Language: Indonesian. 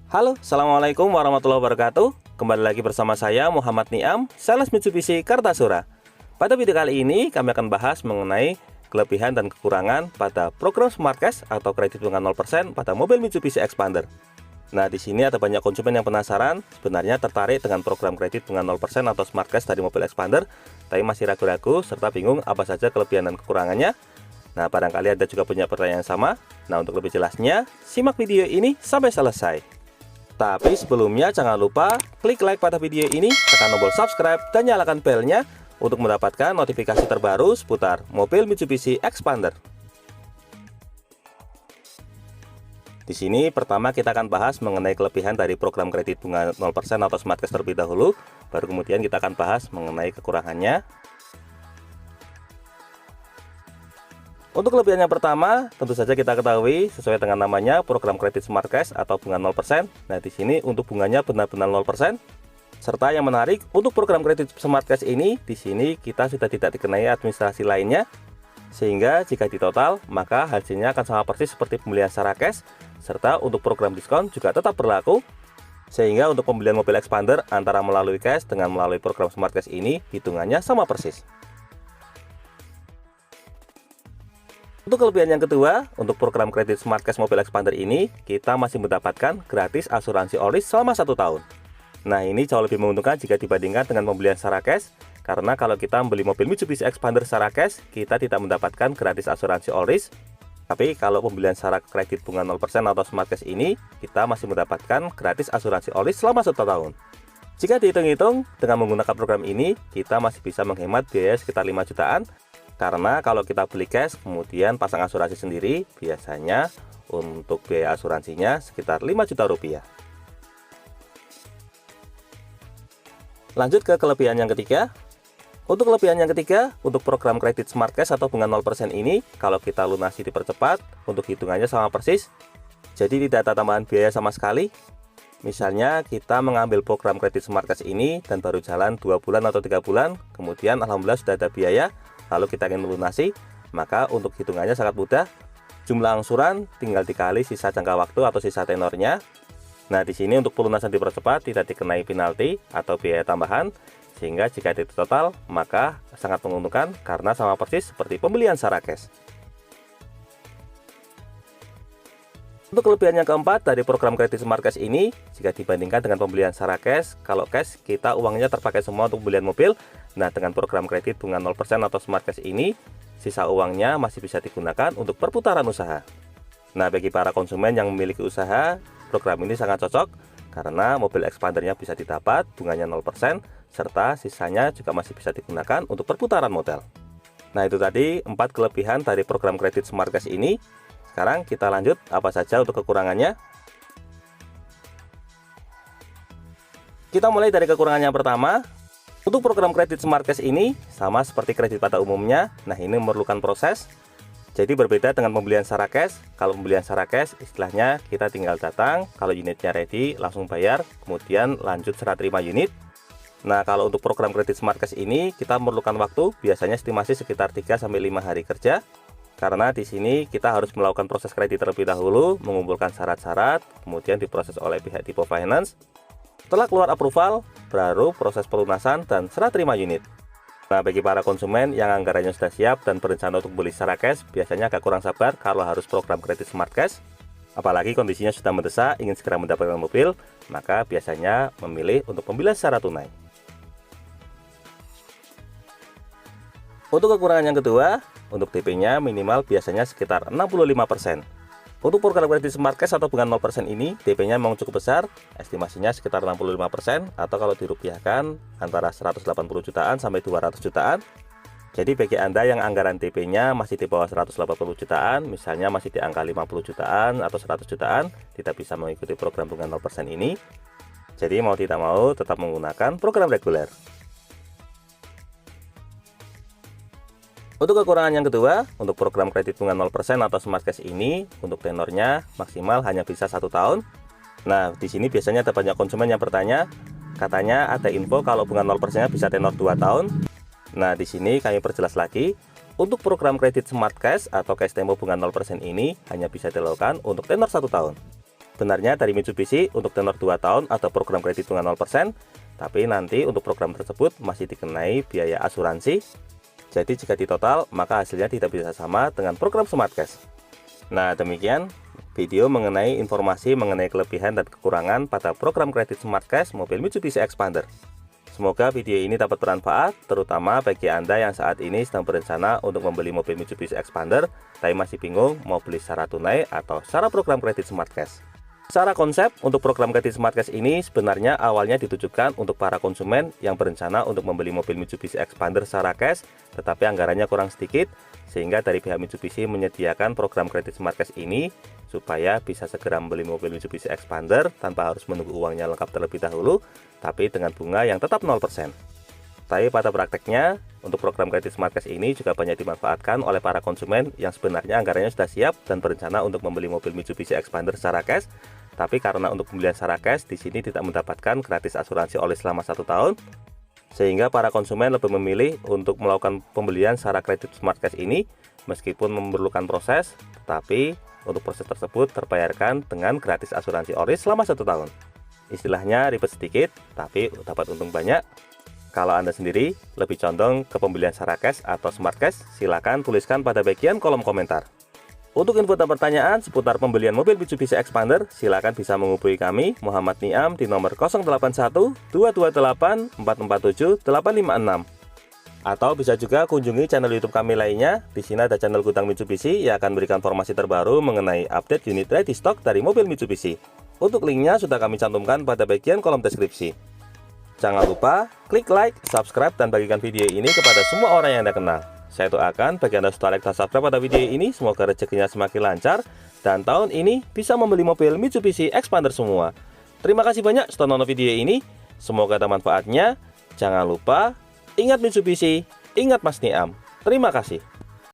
Halo, Assalamualaikum warahmatullahi wabarakatuh. Kembali lagi bersama saya Muhammad Niam, sales Mitsubishi Kartasura. Pada video kali ini kami akan bahas mengenai kelebihan dan kekurangan pada program Smart Cash atau kredit bunga 0% pada mobil Mitsubishi Xpander. Nah, di sini ada banyak konsumen yang penasaran, sebenarnya tertarik dengan program kredit bunga 0% atau Smart Cash dari mobil Xpander, tapi masih ragu-ragu serta bingung apa saja kelebihan dan kekurangannya. Nah, barangkali Anda juga punya pertanyaan yang sama. Nah, untuk lebih jelasnya, simak video ini sampai selesai. Tapi sebelumnya jangan lupa klik like pada video ini, tekan tombol subscribe dan nyalakan belnya untuk mendapatkan notifikasi terbaru seputar mobil Mitsubishi Xpander. Di sini pertama kita akan bahas mengenai kelebihan dari program kredit bunga 0% atau Smart Cash terlebih dahulu, baru kemudian kita akan bahas mengenai kekurangannya. Untuk kelebihan yang pertama, tentu saja kita ketahui sesuai dengan namanya program kredit Smart Cash atau bunga 0%. Nah, di sini untuk bunganya benar-benar 0%. Serta yang menarik, untuk program kredit Smart Cash ini, di sini kita sudah tidak dikenai administrasi lainnya. Sehingga jika ditotal, maka hasilnya akan sama persis seperti pembelian secara cash. Serta untuk program diskon juga tetap berlaku. Sehingga untuk pembelian mobil Xpander antara melalui cash dengan melalui program Smart Cash ini, hitungannya sama persis. Untuk kelebihan yang kedua, untuk program kredit Smart Cash mobil Xpander ini, kita masih mendapatkan gratis asuransi all risk selama 1 tahun. Nah, ini jauh lebih menguntungkan jika dibandingkan dengan pembelian secara cash, karena kalau kita membeli mobil Mitsubishi Xpander secara cash, kita tidak mendapatkan gratis asuransi all risk. Tapi kalau pembelian secara kredit bunga 0% atau Smart Cash ini, kita masih mendapatkan gratis asuransi all risk selama 1 tahun. Jika dihitung-hitung, dengan menggunakan program ini, kita masih bisa menghemat biaya sekitar 5 jutaan, karena kalau kita beli cash kemudian pasang asuransi sendiri, biasanya untuk biaya asuransinya sekitar 5 juta rupiah. Lanjut ke kelebihan yang ketiga. Untuk kelebihan yang ketiga, untuk program kredit Smart Cash atau bunga 0% ini, kalau kita lunasi dipercepat, untuk hitungannya sama persis. Jadi tidak ada tambahan biaya sama sekali. Misalnya kita mengambil program kredit Smart Cash ini dan baru jalan 2 bulan atau 3 bulan, kemudian alhamdulillah sudah ada biaya, lalu kita ingin melunasi, maka untuk hitungannya sangat mudah. Jumlah angsuran tinggal dikali sisa jangka waktu atau sisa tenornya. Nah, di sini untuk pelunasan dipercepat tidak dikenai penalti atau biaya tambahan, sehingga jika ditotal maka sangat menguntungkan karena sama persis seperti pembelian secara cash. Untuk kelebihan yang keempat dari program kredit Smart Cash ini, jika dibandingkan dengan pembelian secara cash, kalau cash kita uangnya terpakai semua untuk pembelian mobil. Nah, dengan program kredit bunga 0% atau Smart Cash ini, sisa uangnya masih bisa digunakan untuk perputaran usaha. Nah, bagi para konsumen yang memiliki usaha, program ini sangat cocok karena mobil Xpandernya bisa didapat bunganya 0%, serta sisanya juga masih bisa digunakan untuk perputaran modal. Nah, itu tadi 4 kelebihan dari program kredit Smart Cash ini. Sekarang kita lanjut apa saja untuk kekurangannya. Kita mulai dari kekurangan yang pertama. Untuk program kredit Smart Cash ini sama seperti kredit pada umumnya. Nah, ini memerlukan proses. Jadi berbeda dengan pembelian secara cash. Kalau pembelian secara cash istilahnya kita tinggal datang, kalau unitnya ready langsung bayar, kemudian lanjut serah terima unit. Nah, kalau untuk program kredit Smart Cash ini kita memerlukan waktu, biasanya estimasi sekitar 3-5 hari kerja. Karena di sini kita harus melakukan proses kredit terlebih dahulu, mengumpulkan syarat-syarat, kemudian diproses oleh pihak Depo Finance. Setelah keluar approval, baru proses pelunasan dan serah terima unit. Nah, bagi para konsumen yang anggarannya sudah siap dan berencana untuk beli secara cash, biasanya agak kurang sabar kalau harus program kredit Smart Cash. Apalagi kondisinya sudah mendesak, ingin segera mendapatkan mobil, maka biasanya memilih untuk pembelian secara tunai. Untuk kekurangan yang kedua, untuk DP-nya minimal biasanya sekitar 65%. Untuk program kredit Smart Cash atau bunga 0% ini, DP-nya memang cukup besar, estimasinya sekitar 65%, atau kalau dirupiahkan antara 180 jutaan sampai 200 jutaan. Jadi bagi Anda yang anggaran DP-nya masih di bawah 180 jutaan, misalnya masih di angka 50 jutaan atau 100 jutaan, tidak bisa mengikuti program bunga 0% ini. Jadi mau tidak mau tetap menggunakan program reguler. Untuk kekurangan yang kedua, untuk program kredit bunga 0% atau Smart Cash ini, untuk tenornya maksimal hanya bisa 1 tahun. Nah, di sini biasanya ada banyak konsumen yang bertanya, katanya ada info kalau bunga 0%-nya bisa tenor 2 tahun. Nah, di sini kami perjelas lagi, untuk program kredit Smart Cash atau cash tempo bunga 0% ini hanya bisa dilakukan untuk tenor 1 tahun. sebenarnya dari Mitsubishi untuk tenor 2 tahun atau program kredit bunga 0%, tapi nanti untuk program tersebut masih dikenai biaya asuransi. Jadi jika ditotal, maka hasilnya tidak bisa sama dengan program Smart Cash. Nah, demikian video mengenai informasi mengenai kelebihan dan kekurangan pada program kredit Smart Cash mobil Mitsubishi Xpander. Semoga video ini dapat bermanfaat, terutama bagi Anda yang saat ini sedang berencana untuk membeli mobil Mitsubishi Xpander, tapi masih bingung mau beli secara tunai atau secara program kredit Smart Cash. Secara konsep, untuk program kredit Smart Cash ini sebenarnya awalnya ditujukan untuk para konsumen yang berencana untuk membeli mobil Mitsubishi Xpander secara cash, tetapi anggarannya kurang sedikit, sehingga dari pihak Mitsubishi menyediakan program kredit Smart Cash ini supaya bisa segera membeli mobil Mitsubishi Xpander tanpa harus menunggu uangnya lengkap terlebih dahulu, tapi dengan bunga yang tetap 0%. Tapi pada prakteknya, untuk program kredit Smart Cash ini juga banyak dimanfaatkan oleh para konsumen yang sebenarnya anggarannya sudah siap dan berencana untuk membeli mobil Mitsubishi Xpander secara cash, tapi karena untuk pembelian secara cash di sini tidak mendapatkan gratis asuransi oli selama 1 tahun, sehingga para konsumen lebih memilih untuk melakukan pembelian secara kredit Smart Cash ini meskipun memerlukan proses, tetapi untuk proses tersebut terbayarkan dengan gratis asuransi oli selama 1 tahun. Istilahnya ribet sedikit, tapi dapat untung banyak. Kalau Anda sendiri lebih condong ke pembelian secara cash atau Smart Cash, silakan tuliskan pada bagian kolom komentar. Untuk info dan pertanyaan seputar pembelian mobil Mitsubishi Xpander, silakan bisa menghubungi kami, Muhammad Niam, di nomor 081 228 447 856. Atau bisa juga kunjungi channel YouTube kami lainnya. Di sini ada channel Gudang Mitsubishi yang akan berikan informasi terbaru mengenai update unit ready stock dari mobil Mitsubishi. Untuk linknya sudah kami cantumkan pada bagian kolom deskripsi. Jangan lupa klik like, subscribe, dan bagikan video ini kepada semua orang yang Anda kenal. Saya doakan bagi Anda sudah like dan subscribe pada video ini, semoga rezekinya semakin lancar dan tahun ini bisa membeli mobil Mitsubishi Xpander semua. Terima kasih banyak sudah nonton video ini. Semoga ada manfaatnya. Jangan lupa ingat Mitsubishi, ingat Mas Niam. Terima kasih.